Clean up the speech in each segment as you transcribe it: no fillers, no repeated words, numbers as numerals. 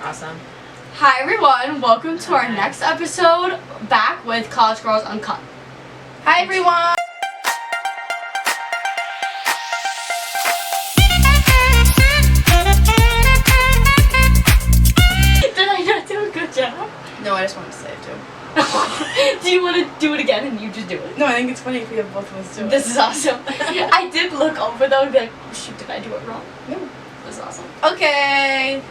Awesome. Hi everyone, welcome to our next episode, back with College Girls Uncut. Hi everyone! Did I not do a good job? No, I just wanted to say it too. Do you want to do it again and you just do it? No, I think it's funny if we have both of us do it. This is awesome. I did look over though and be like, oh, shoot, did I do it wrong? No. This is awesome. Okay.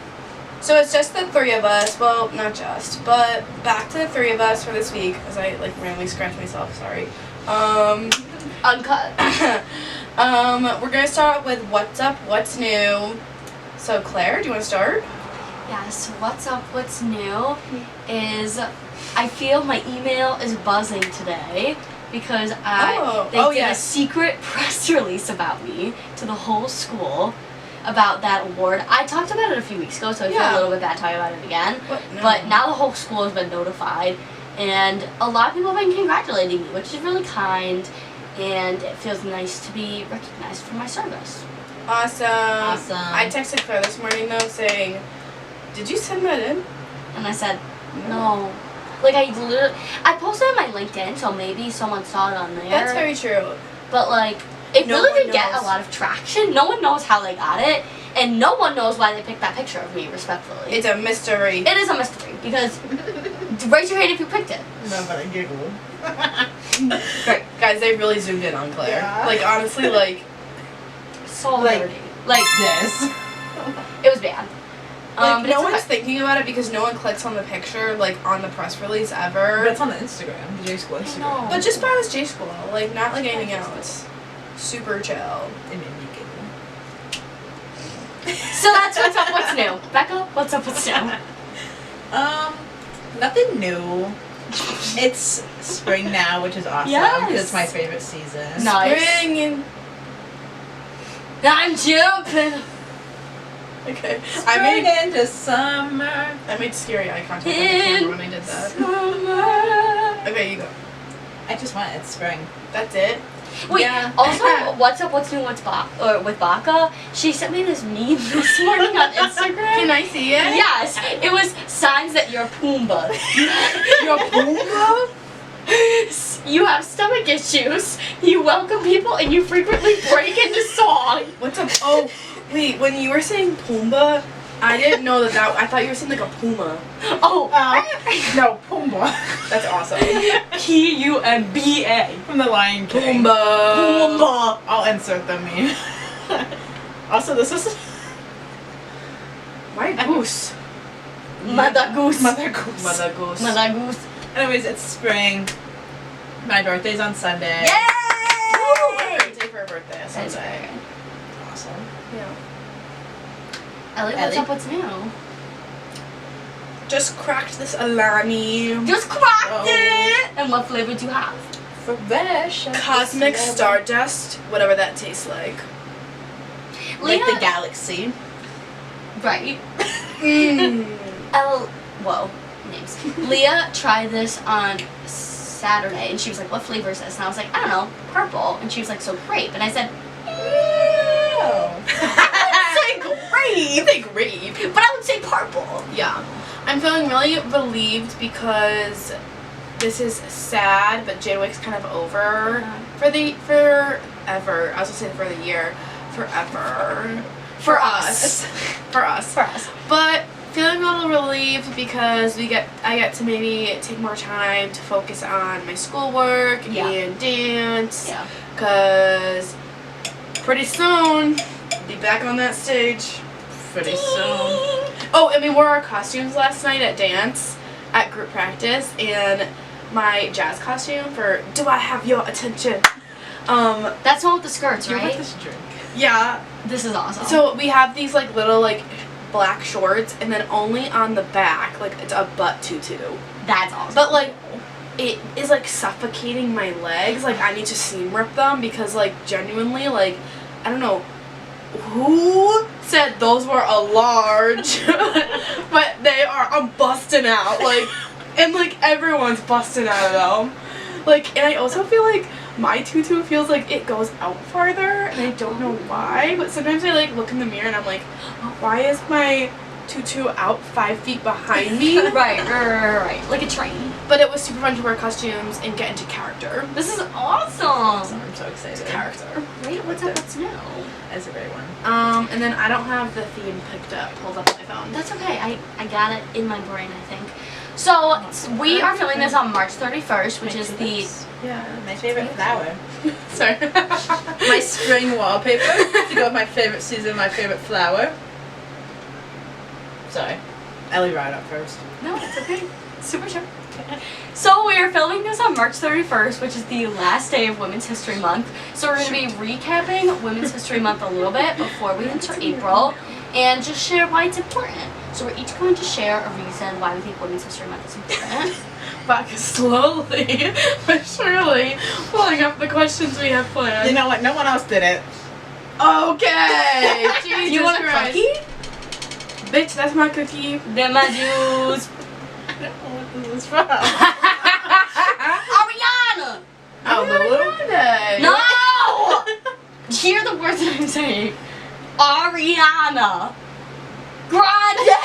So it's just the three of us. Well, not just, but back to the three of us for this week, as I like randomly scratched myself, sorry. Uncut. We're gonna start with what's up, what's new. So Claire, do you wanna start? Yeah, so what's up, what's new is I feel my email is buzzing today because they did a secret press release about me to the whole school about that award. I talked about it a few weeks ago, so I feel a little bit bad talking about it again. But now the whole school has been notified, and a lot of people have been congratulating me, which is really kind, and it feels nice to be recognized for my service. Awesome. Awesome. I texted Claire this morning though saying, did you send that in? And I said, no. Like, I posted it on my LinkedIn, so maybe someone saw it on there. That's very true. But, like, it No really one didn't get a lot of traction. No one knows how they got it, and no one knows why they picked that picture of me, respectfully. It's a mystery. It is a mystery, because raise your hand if you picked it. No, but I giggled. Great. Guys, they really zoomed in on Claire. Yeah. Like, honestly, like... So Like dirty. Like, this. it was bad. Like, but no it's one's thinking about it because no one clicks on the picture, like, on the press release ever. But it's on the Instagram, the J School Instagram. know. But just by this J School, like, not like anything else. Super chill. It made me giggle. So that's what's up, what's new. Becca, what's up, what's new? Nothing new. It's spring now, which is awesome. Yes. Because it's my favorite season. Nice. Spring and... I'm jumping. Okay. Spring into summer. I made scary eye contact with the camera when I did that. Summer. Okay, you go. I just want it's spring. That's it? Wait, Yeah. also, what's up, what's new, with Baka? She sent me this meme this morning on Instagram. Can I see it? Yes, it was signs that you're Pumbaa. You're Pumbaa? You have stomach issues, you welcome people, and you frequently break into song. What's up? Oh, wait, when you were saying Pumbaa, I didn't know that I thought you were saying like a puma. Oh, No, Pumbaa. That's awesome. P-U-M-B-A. From the Lion King. Pumbaa. Pumbaa. I'll insert the meme. Also, this is My goose. Mother goose. Mother Goose. Mother goose. Mother goose. Anyways, it's spring. My birthday's on Sunday. Yay! What birthday for a birthday? That's Sunday. very good. Awesome. Yeah. Ellie, what's Ellie? up, what's new? Just cracked this Alani. Just cracked Oh. it! And what flavor do you have? Fresh. Cosmic Stardust, whatever that tastes like. Like Leah- the galaxy. Right. Mmm. Whoa, names. Leah tried this on Saturday, and she was like, what flavor is this? And I was like, I don't know, purple. And she was like, so grape. And I said, Oh. say grape. They grape. But I would say purple. Yeah. I'm feeling really relieved because this is sad, but Janwick's kind of over forever. I was gonna say for the year. Forever. For us. For us. For us. But feeling a little relieved because I get to maybe take more time to focus on my schoolwork and dance. Yeah. Cause pretty soon I'll be back on that stage. Pretty soon. Oh, and we wore our costumes last night at dance at group practice, and my jazz costume for "Do I Have Your Attention?" That's the one with the skirts, You're right? with this drink. Yeah. This is awesome. So we have these like little like black shorts, and then only on the back, like it's a butt tutu. that's awesome. But like it is like suffocating my legs. Like I need to seam rip them because like genuinely like I don't know who said those were a large, but they are. I'm busting out like, and like everyone's busting out of them. Like, and I also feel like my tutu feels like it goes out farther, and I don't know why, but sometimes I like look in the mirror and I'm like, why is my tutu out 5 feet behind me. right. Like a train. But it was super fun to wear costumes and get into character. This is awesome. I'm so excited. It's character. Wait, what's up? What's new? That's a great one. And then I don't have the theme pulled up on my phone. That's okay. I got it in my brain, I think. So we are filming this on March 31st, which is the my favorite flower. Sorry. My spring wallpaper to go with my favorite season, my favorite flower. Sorry. Ellie brought it up first. No, it's okay. Super sure. So we are filming this on March 31st, which is the last day of Women's History Month. So we're going to be recapping Women's History Month a little bit before we enter April and just share why it's important. So we're each going to share a reason why we think Women's History Month is important. Back slowly but surely pulling up the questions we have planned. You know what? No one else did it. Okay. Jesus You want a Christ. cookie? Bitch, that's my cookie. Then my juice. I don't know what this is from. Ariana! Oh, Lulu? No! Hear the words that I'm saying. Ariana Grande!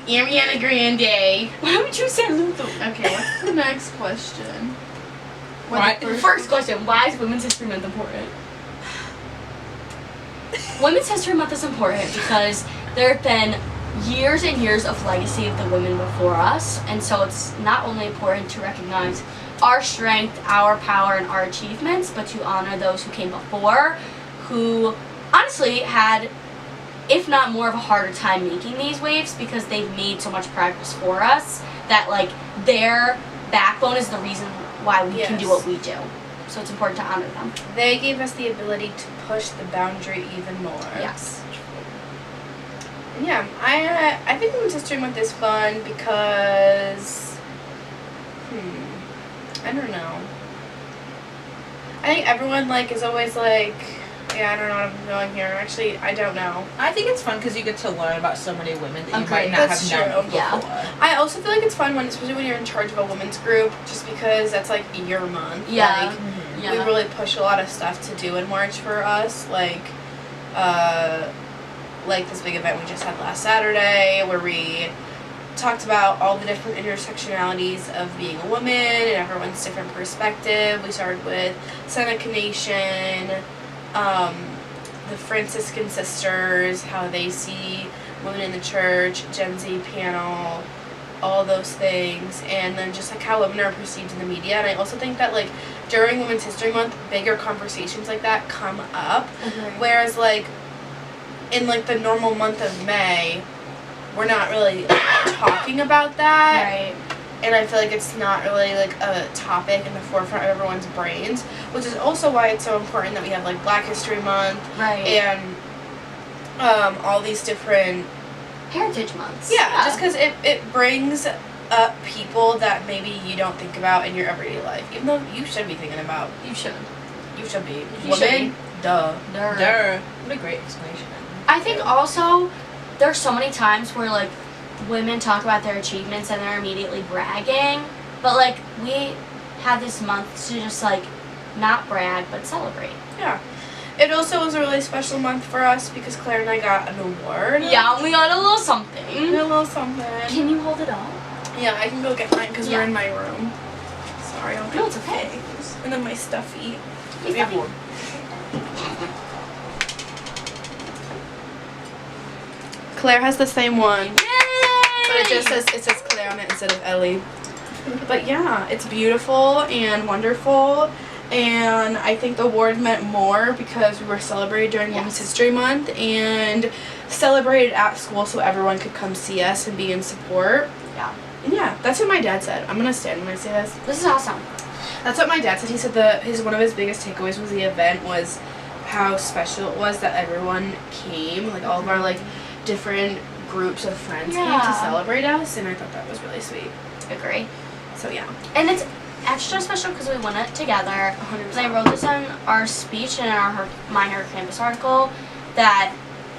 Ariana Grande. Why would you say Lulu? Okay, what's the next question? Right. First question, why is Women's History Month important? Women's History Month is important because there have been years and years of legacy of the women before us, and so it's not only important to recognize our strength, our power, and our achievements, but to honor those who came before, who honestly had, if not more of a harder time making these waves because they've made so much progress for us that like their backbone is the reason why we can do what we do. So it's important to honor them. They gave us the ability to push the boundary even more. Yes. Yeah, I think Women's History Month is fun because, I don't know. I think everyone like is always like, yeah, I don't know what I'm doing here. Actually, I don't know. I think it's fun because you get to learn about so many women that you Okay, might not that's have known true. before. I also feel like it's fun when, especially when you're in charge of a women's group, just because that's like your month. Yeah. Like, we really push a lot of stuff to do in March for us, like this big event we just had last Saturday where we talked about all the different intersectionalities of being a woman and everyone's different perspective. We started with Seneca Nation, the Franciscan sisters, how they see women in the church, Gen Z panel, all those things, and then just like how women are perceived in the media. And I also think that like during Women's History Month, bigger conversations like that come up, whereas like in like the normal month of May, we're not really talking about that. Right. And I feel like it's not really like a topic in the forefront of everyone's brains, which is also why it's so important that we have like Black History Month, and all these different Heritage Months. Yeah, just because it brings up people that maybe you don't think about in your everyday life, even though you should be thinking about. You should. You should be. You Women, should be. duh. Duh. What a great explanation. I think also there's so many times where like women talk about their achievements and they're immediately bragging, but like we have this month to just like not brag but celebrate. Yeah. It also was a really special month for us because Claire and I got an award. Yeah, we got a little something. A little something. Can you hold it up? Yeah, I can go get mine because we're in my room. Sorry, I'll No, it's okay. And then my stuffy. Claire has the same one. Yay! But it says Claire on it instead of Ellie. But yeah, it's beautiful and wonderful. And I think the award meant more because we were celebrated during Women's History Month and celebrated at school so everyone could come see us and be in support. Yeah. And yeah, that's what my dad said. I'm gonna stand when I say this. This is awesome. That's what my dad said. He said one of his biggest takeaways was the event was how special it was that everyone came, like all of our like different groups of friends came to celebrate us, and I thought that was really sweet. Agree. So yeah. And it's extra special because we won it together. 100%. I wrote this in our speech in our My Her Campus article that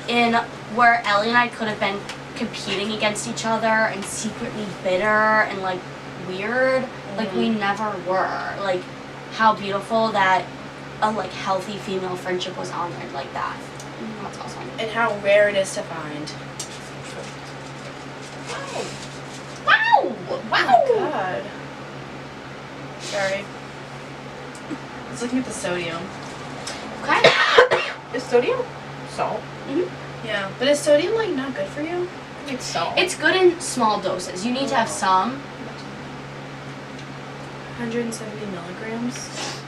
in where Ellie and I could have been competing against each other and secretly bitter and like weird, like we never were. Like how beautiful that a like healthy female friendship was honored like that. That's awesome. And how rare it is to find. Sorry. I was looking at the sodium. Okay. Is sodium salt? Yeah, but is sodium like not good for you? It's salt. It's good in small doses. You need to have some. 170 milligrams.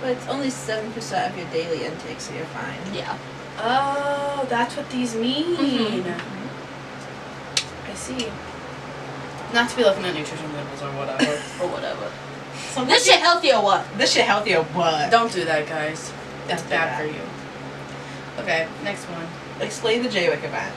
But it's only 7% of your daily intake, so you're fine. Yeah. Oh, that's what these mean. I see. Not to be looking at nutrition labels or whatever. Or whatever. This shit healthy or what? This shit healthy or what? Don't do that, guys. That's Don't do bad that. for you. Okay, next one. Explain the J-Wick event.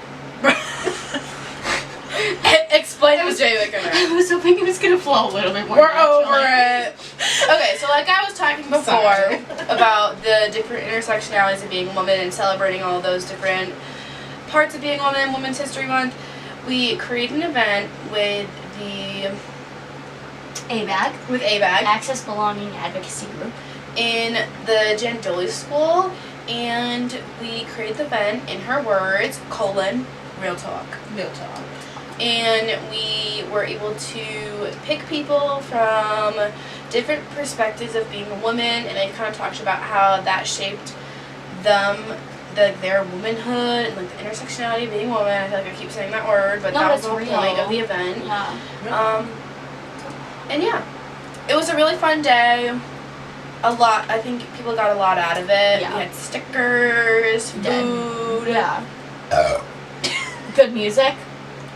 Explain the J-Wick event. I was hoping it was gonna flow a little bit more. We're naturally. over it. Okay, so like I was talking before Sorry. about the different intersectionalities of being a woman and celebrating all those different parts of being a woman, Women's History Month, we created an event with the ABAG. Access Belonging Advocacy Group. in the Jen Dooley School, and we created the event in her words, real talk. Real talk. And we were able to pick people from different perspectives of being a woman, and I kind of talked about how that shaped them, their womanhood, and like the intersectionality of being a woman. I feel like I keep saying that word, but No, that was the it's whole point real. of the event. Yeah. And yeah, it was a really fun day. I think people got a lot out of it. Yeah. We had stickers, food, Yeah. Good music.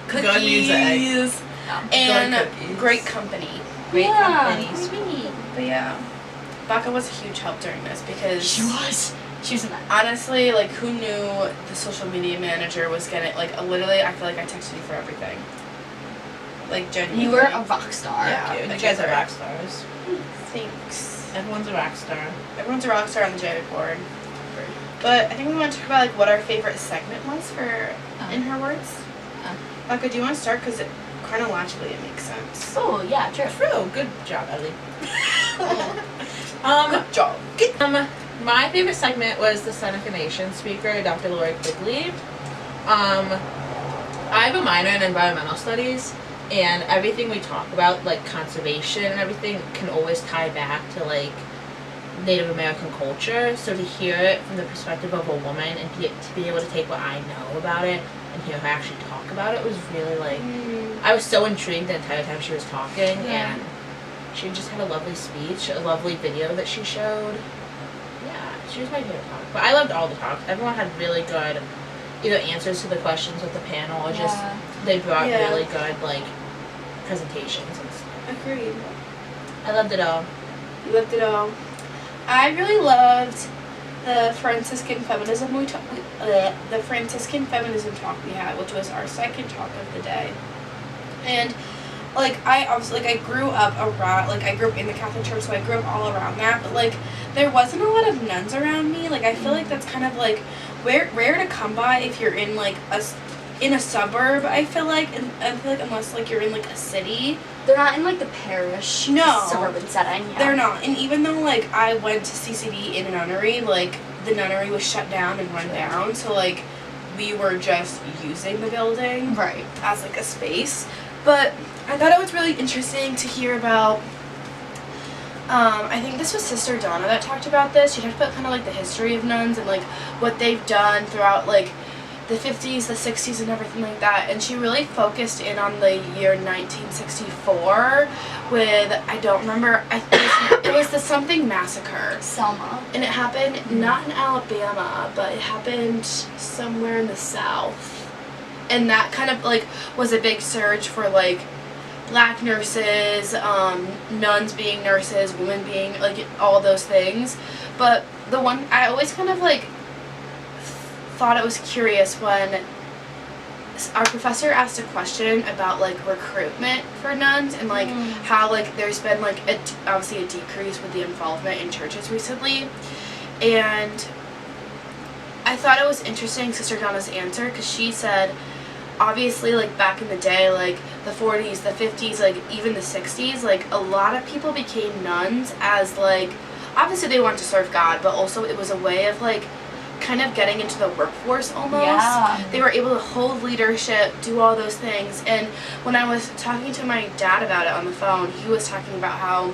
cookies, Good music. and Good cookies. great company. Great Yeah. companies. But yeah, Becca was a huge help during this because She was. She was in that. honestly, like, who knew the social media manager was gonna, like, literally, I feel like I texted you for everything. Like, genuinely. You were a rock star. Yeah. Thank you. I You guess guys are I- rock stars. Thanks. Everyone's a rock star. Everyone's a rock star on the J board. But I think we want to talk about, like, what our favorite segment was for In Her Words. Becca, do you want to start? Because chronologically it makes sense. Oh, yeah, true. True. Good job, Ellie. Good job. My favorite segment was the Son of a Nation speaker, Dr. Lori Quigley. I have a minor in environmental studies, and everything we talk about, like conservation and everything, can always tie back to like Native American culture. So to hear it from the perspective of a woman and to be able to take what I know about it and hear her actually talk about it was really like, I was so intrigued the entire time she was talking, and she just had a lovely speech, a lovely video that she showed. Yeah, she was my favorite talk. But I loved all the talks. Everyone had really good either answers to the questions with the panel or just they brought really good like presentations and stuff. Agreed. I loved it all. You loved it all. I really loved the Franciscan feminism the Franciscan feminism talk we had, which was our second talk of the day. And like I obviously like I grew up in the Catholic Church, so I grew up all around that. But like there wasn't a lot of nuns around me. Like I feel like that's kind of like rare to come by if you're in like in a suburb. I feel like unless like you're in like a city. They're not in like the parish suburban setting. Yeah. They're not. And even though like I went to CCD in a nunnery, like the nunnery was shut down and run down, so like we were just using the building as like a space. But I thought it was really interesting to hear about I think this was Sister Donna that talked about this. She talked about kind of like the history of nuns and like what they've done throughout like the 50s, the 60s, and everything like that. And she really focused in on the year 1964 with, I don't remember, I think it was the something massacre. Selma. And it happened not in Alabama, but it happened somewhere in the South. And that kind of like was a big surge for like black nurses, nuns being nurses, women being like all those things. But the one I always kind of like thought it was curious when our professor asked a question about like recruitment for nuns and like how like there's been like obviously a decrease with the involvement in churches recently. And I thought it was interesting, Sister Donna's answer, because she said obviously like back in the day, like the 40s, the 50s, like even the 60s, like a lot of people became nuns as like obviously they wanted to serve God, but also it was a way of like kind of getting into the workforce almost. Yeah. They were able to hold leadership, do all those things. And when I was talking to my dad about it on the phone, he was talking about how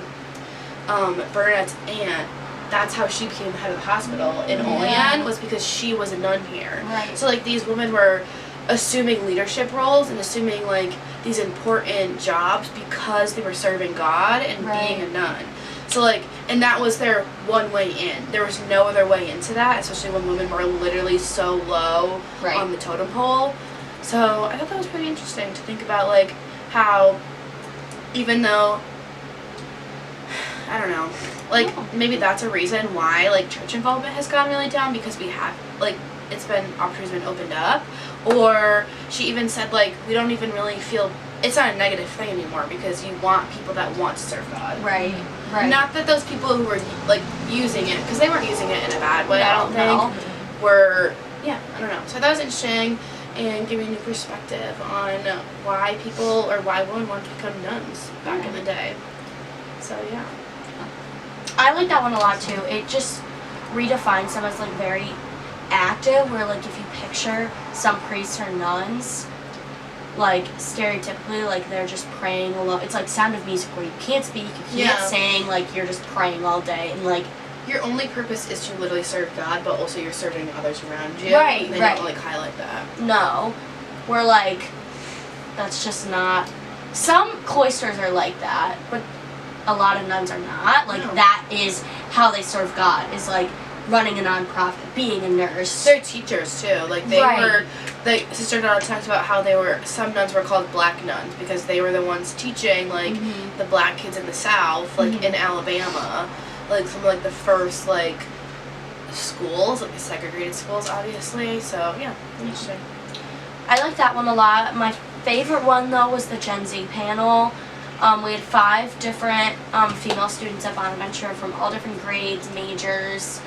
Bernadette's aunt, that's how she became the head of the hospital in Olean, was because she was a nun here. Right. So like these women were assuming leadership roles and assuming like these important jobs because they were serving God and being a nun. So like, and that was their one way in. There was no other way into that, especially when women were literally so low on the totem pole. So I thought that was pretty interesting to think about, like how even though, I don't know, like maybe that's a reason why like church involvement has gone really down, because we have like opportunities been opened up. Or she even said like we don't even really feel it's not a negative thing anymore because you want people that want to serve God. Right. Not that those people who were like using it, because they weren't using it in a bad way. I don't think were. Yeah, I don't know. So that was interesting and gave me a new perspective on why people or why women want to become nuns back in the day. So yeah. I like that one a lot too. It just redefines them as like very active, where like if you picture some priests or nuns, like stereotypically like they're just praying alone. It's like Sound of Music where you can't speak, you can't sing, like you're just praying all day, and like your only purpose is to literally serve God, but also you're serving others around you. Right, They don't like highlight that. No. We're like, that's just not, some cloisters are like that, but a lot of nuns are not. Like that is how they serve God, is like running a nonprofit, being a nurse. They're teachers too. Like they were, the Sister Donna talked about how they were, some nuns were called black nuns because they were the ones teaching like the black kids in the South, like in Alabama, like some of like the first like schools, like the segregated schools obviously. So yeah, interesting. I like that one a lot. My favorite one though was the Gen Z panel. We had 5 different female students at Bonaventure from all different grades, majors,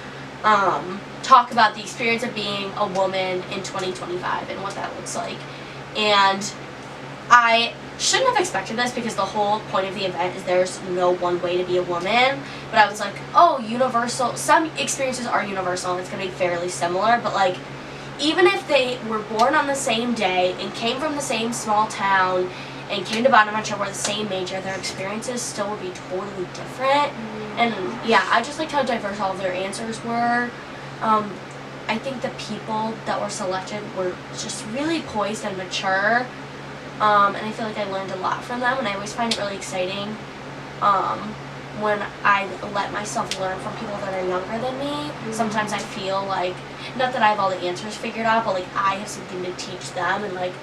talk about the experience of being a woman in 2025 and what that looks like. And I shouldn't have expected this because the whole point of the event is there's no one way to be a woman. But I was like, oh, universal. Some experiences are universal and it's going to be fairly similar. But like, even if they were born on the same day and came from the same small town and came to Bonaventure, were the same major, their experiences still would be totally different. And yeah, I just liked how diverse all of their answers were. I think the people that were selected were just really poised and mature. And I feel like I learned a lot from them, and I always find it really exciting when I let myself learn from people that are younger than me. Sometimes I feel like, not that I have all the answers figured out, but like I have something to teach them, and like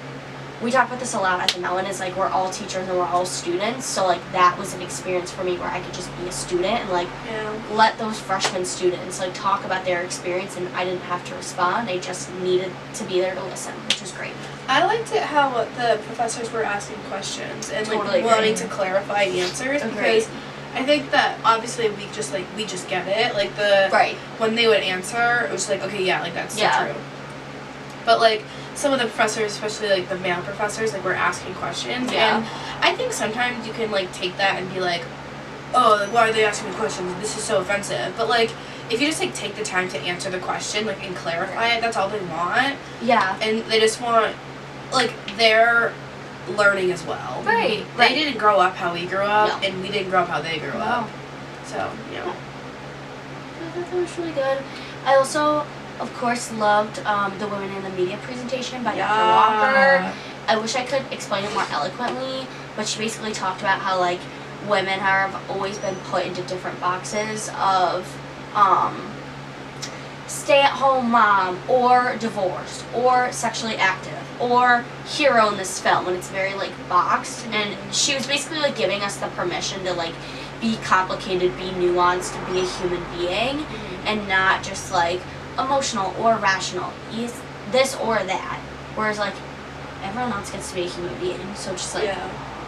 we talk about this a lot at the Mellon, is like we're all teachers and we're all students, so like that was an experience for me where I could just be a student and like let those freshman students like talk about their experience, and I didn't have to respond, I just needed to be there to listen, which was great. I liked it how the professors were asking questions and like wanting to clarify answers, because I think that obviously we just get it, like when they would answer it was like, okay, yeah, like that's so true. But like some of the professors, especially like the male professors, like were asking questions, and I think sometimes you can like take that and be like, oh, like why are they asking me questions? This is so offensive. But like if you just like take the time to answer the question like and clarify it, that's all they want. Yeah. And they just want, like, they're learning as well. They didn't grow up how we grew up, and we didn't grow up how they grew up. So yeah. I thought that was really good. I also, of course, loved the Women in the Media presentation by Dr. Walker. I wish I could explain it more eloquently, but she basically talked about how like women have always been put into different boxes of stay-at-home mom, or divorced, or sexually active, or hero in this film, and it's very like boxed. And she was basically like giving us the permission to like be complicated, be nuanced, be a human being, and not just like emotional or rational, this or that. Whereas like everyone else gets to be a human being, so just like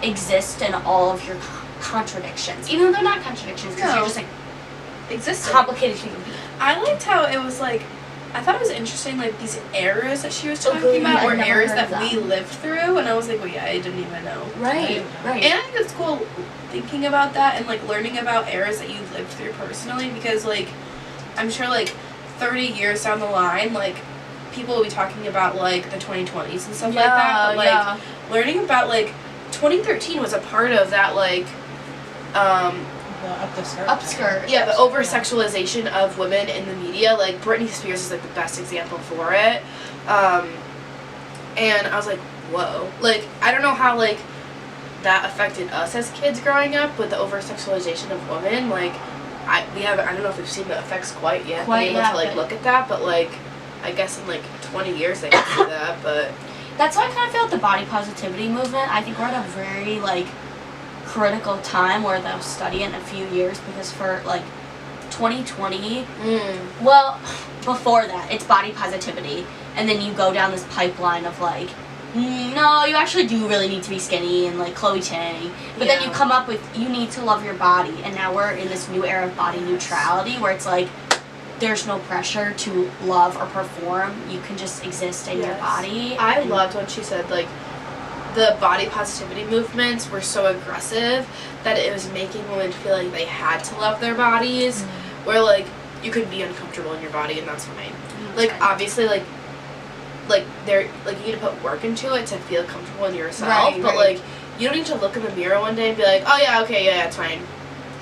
exist in all of your contradictions, even though they're not contradictions, because you're just like complicated human being. I liked how it was like, I thought it was interesting, like these eras that she was talking about were eras that we lived through, and I was like, well, yeah, I didn't even know. Right. And I think it's cool thinking about that and like learning about eras that you lived through personally, because like I'm sure like 30 years down the line, like people will be talking about like the 2020s and stuff like that, but like learning about like 2013 was a part of that like Upskirt. Yeah, the over-sexualization of women in the media. Like, Britney Spears is, like, the best example for it. And I was like, whoa. Like, I don't know how, like, that affected us as kids growing up with the over-sexualization of women. Like, I don't know if we've seen the effects quite yet. Been able to, like, look at that, but, like, I guess in, like, 20 years they can do that, but... That's why I kind of feel like the body positivity movement, I think we're at a very, like, critical time where they'll study it in a few years, because for, like, 2020, well, before that, it's body positivity, and then you go down this pipeline of, like, no, you actually do really need to be skinny, and, like, Chloe Tang, but then you come up with, you need to love your body, and now we're in this new era of body neutrality, where it's, like, there's no pressure to love or perform, you can just exist in your body. I loved when she said, like, the body positivity movements were so aggressive that it was making women feel like they had to love their bodies, where, like, you could be uncomfortable in your body and that's fine. Like, obviously, like there, like, you need to put work into it to feel comfortable in yourself, but like, you don't need to look in the mirror one day and be like, oh yeah, okay, yeah, it's fine.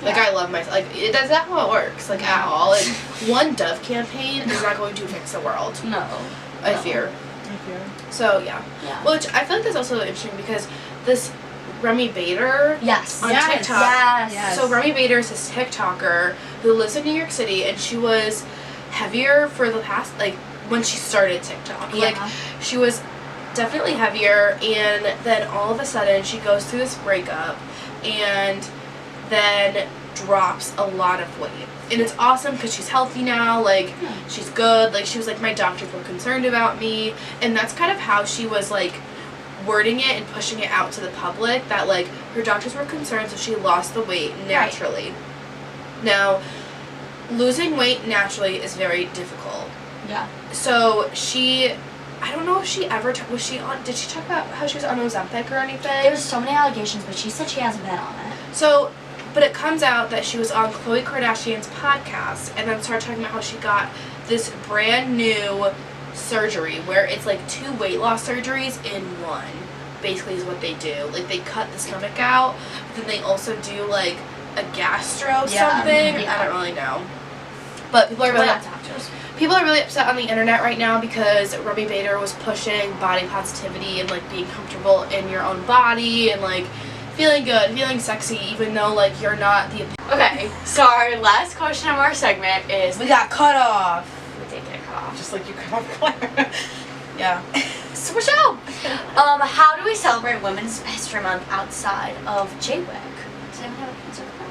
Like, I love myself. Like, that's not how it works, like, at all. Like, one Dove campaign is not going to fix the world. No. I fear. So, yeah. Which, I feel like that's also interesting because this Remy Bader on TikTok. Yes. So, Remy Bader is this TikToker who lives in New York City, and she was heavier for the past, like, when she started TikTok. Like, she was definitely heavier, and then all of a sudden she goes through this breakup, and then drops a lot of weight. And it's awesome because she's healthy now, like, she's good, like, she was like, my doctors were concerned about me, and that's kind of how she was, like, wording it and pushing it out to the public, that, like, her doctors were concerned, so she lost the weight naturally. Now, losing weight naturally is very difficult. Yeah. So I don't know if she ever, did she talk about how she was on Ozempic or anything? There was so many allegations, but she said she hasn't been on it. So, but it comes out that she was on Khloe Kardashian's podcast and then started talking about how she got this brand new surgery where it's like 2 weight loss surgeries in one, basically is what they do. Like, they cut the stomach out, but then they also do, like, a gastro something. I don't really know. But people are really upset on the internet right now because Remy Bader was pushing body positivity and, like, being comfortable in your own body and, like, feeling good, feeling sexy, even though, like, you're not the... Okay, so our last question of our segment is... We got cut off. We did get cut off. Just like you cut off Claire. Yeah. Switch out! How do we celebrate Women's History Month outside of JWIC? Does anyone have an answer for that?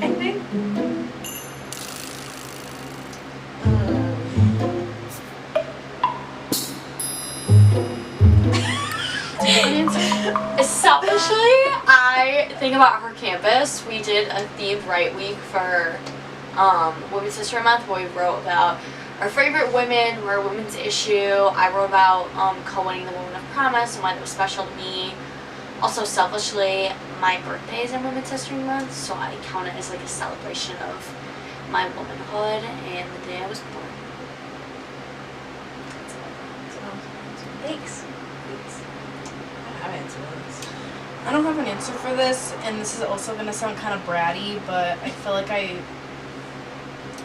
I think... Selfishly, I think about our campus. We did a themed Write Week for Women's History Month where we wrote about our favorite women, our women's issue. I wrote about co-winning the Woman of Promise and why that was special to me. Also, selfishly, my birthday is in Women's History Month, so I count it as like a celebration of my womanhood and the day I was born. Thanks. I don't have an answer for this, and this is also going to sound kind of bratty, but I feel like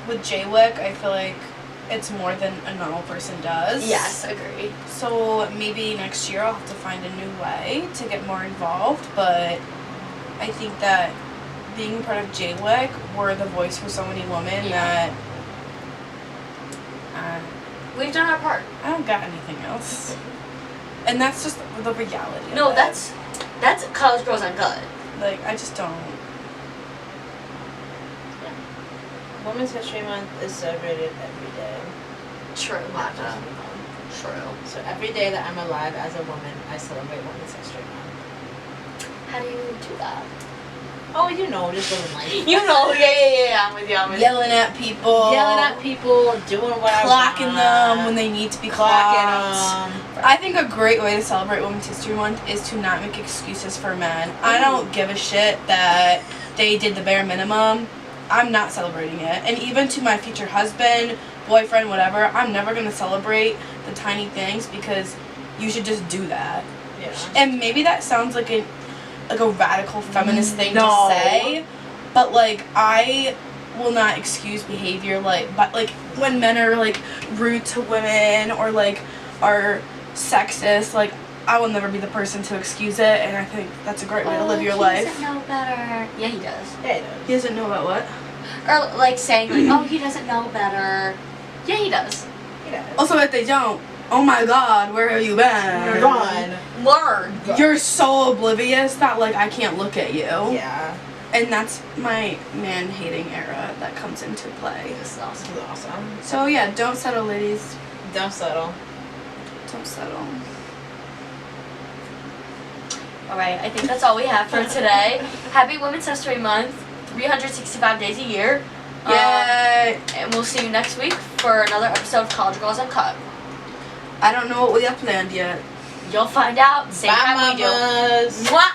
with JWIC, I feel like it's more than a normal person does. Yes, agree. So maybe next year I'll have to find a new way to get more involved, but I think that being part of JWIC, we're the voice for so many women that we've done our part. I don't got anything else. And that's just the reality of No, it. that's college girls Uncut. Like, I just don't. Women's History Month is celebrated every day. True, Not just True. So every day that I'm alive as a woman, I celebrate Women's History Month. How do you do that? Oh, you know, just living life. You know, yeah, I'm with you. Yelling at people. Doing what I want. Clocking them when they need to be clocked. Clocking them. I think a great way to celebrate Women's History Month is to not make excuses for men. I don't give a shit that they did the bare minimum. I'm not celebrating it. And even to my future husband, boyfriend, whatever, I'm never going to celebrate the tiny things because you should just do that. Yeah. And maybe that sounds like a radical feminist thing No. to say, but like I will not excuse behavior like when men are like rude to women or like are sexist, like I will never be the person to excuse it, and I think that's a great way to live your life. He doesn't know better. Yeah, he does. Yeah, he does. He doesn't know about what? Or like saying like, oh, he doesn't know better. Yeah, he does. He does. Also, if they don't, oh my God, where have you been? You're gone. Learn. You're so oblivious that like I can't look at you. Yeah. And that's my man hating era that comes into play. This is awesome. This is awesome. So yeah, don't settle, ladies. Don't settle. Don't settle. Alright, I think that's all we have for today. Happy Women's History Month. 365 days a year. Yay! And we'll see you next week for another episode of College Girls Uncut. I don't know what we have planned yet. You'll find out. Same Bye, time we do. mamas. Mwah!